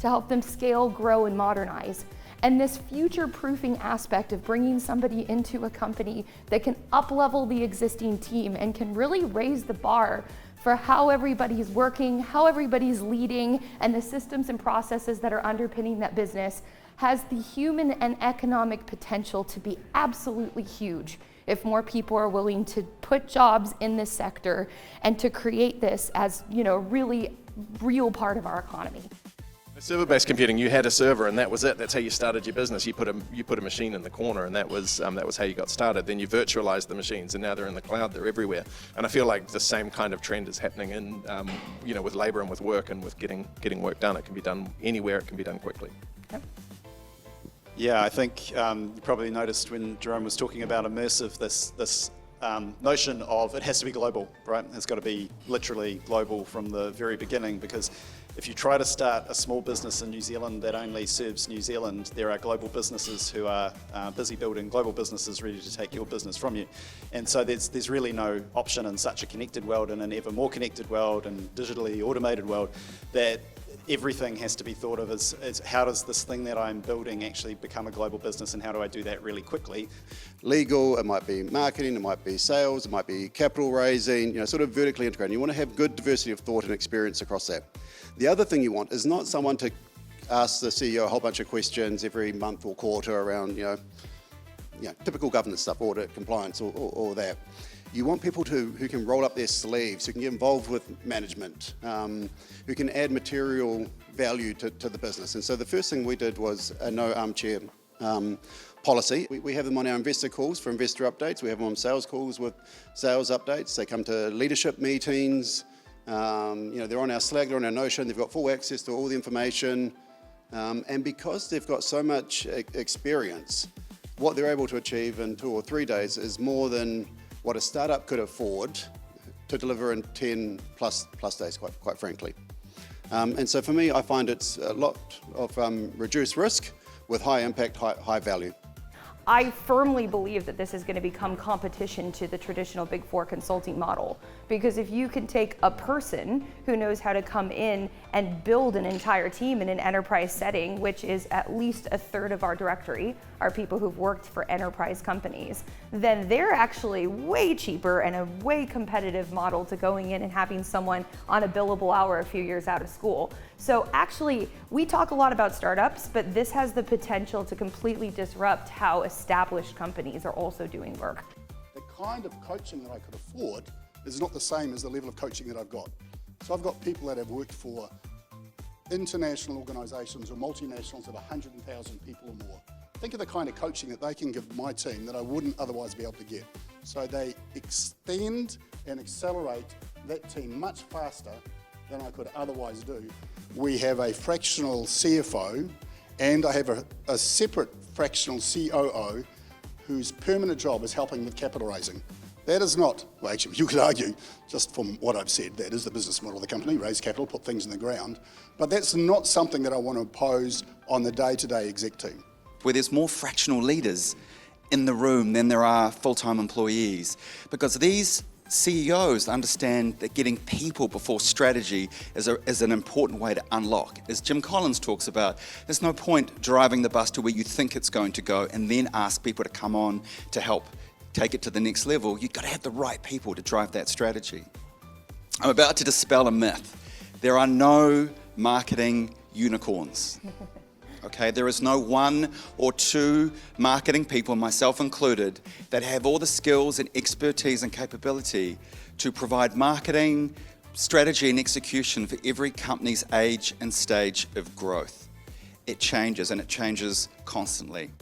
to help them scale, grow, and modernize. And this future-proofing aspect of bringing somebody into a company that can up-level the existing team and can really raise the bar for how everybody's working, how everybody's leading, and the systems and processes that are underpinning that business has the human and economic potential to be absolutely huge if more people are willing to put jobs in this sector and to create this as, really real part of our economy. Server-based computing, you had a server and that was it. That's how you started your business. You put a machine in the corner and that was how you got started. Then you virtualized the machines and now they're in the cloud, they're everywhere. And I feel like the same kind of trend is happening in, with labor and with work and with getting work done. It can be done anywhere, it can be done quickly. Yep. Yeah, I think you probably noticed when Jerome was talking about immersive, this notion of it has to be global, right? It's got to be literally global from the very beginning, because if you try to start a small business in New Zealand that only serves New Zealand, there are global businesses who are busy building global businesses ready to take your business from you. And so there's really no option in such a connected world, and an ever more connected world and digitally automated world, that everything has to be thought of as how does this thing that I'm building actually become a global business, and how do I do that really quickly? Legal, it might be marketing, it might be sales, it might be capital raising, sort of vertically integrated. You want to have good diversity of thought and experience across that. The other thing you want is not someone to ask the CEO a whole bunch of questions every month or quarter around, typical governance stuff, audit, compliance, or that. You want people who can roll up their sleeves, who can get involved with management, who can add material value to the business. And so the first thing we did was a no armchair policy. We have them on our investor calls for investor updates. We have them on sales calls with sales updates. They come to leadership meetings. They're on our Slack, they're on our Notion. They've got full access to all the information. And because they've got so much experience, what they're able to achieve in 2 or 3 days is more than what a startup could afford to deliver in 10 plus days, quite frankly. And so for me, I find it's a lot of reduced risk with high impact, high value. I firmly believe that this is going to become competition to the traditional Big Four consulting model, because if you can take a person who knows how to come in and build an entire team in an enterprise setting, which is at least a third of our directory are people who've worked for enterprise companies, then they're actually way cheaper and a way competitive model to going in and having someone on a billable hour a few years out of school. So actually, we talk a lot about startups, but this has the potential to completely disrupt how established companies are also doing work. The kind of coaching that I could afford is not the same as the level of coaching that I've got. So I've got people that have worked for international organisations or multinationals of 100,000 people or more. Think of the kind of coaching that they can give my team that I wouldn't otherwise be able to get. So they extend and accelerate that team much faster than I could otherwise do. We have a fractional CFO, and I have a separate fractional COO whose permanent job is helping with capital raising. That is not, well actually you could argue, just from what I've said, that is the business model of the company, raise capital, put things in the ground, but that's not something that I want to impose on the day-to-day exec team. Where there's more fractional leaders in the room than there are full-time employees, because these CEOs understand that getting people before strategy is an important way to unlock. As Jim Collins talks about, there's no point driving the bus to where you think it's going to go and then ask people to come on to help take it to the next level. You've got to have the right people to drive that strategy. I'm about to dispel a myth. There are no marketing unicorns. Okay, there is no 1 or 2 marketing people, myself included, that have all the skills and expertise and capability to provide marketing, strategy and execution for every company's age and stage of growth. It changes, and it changes constantly.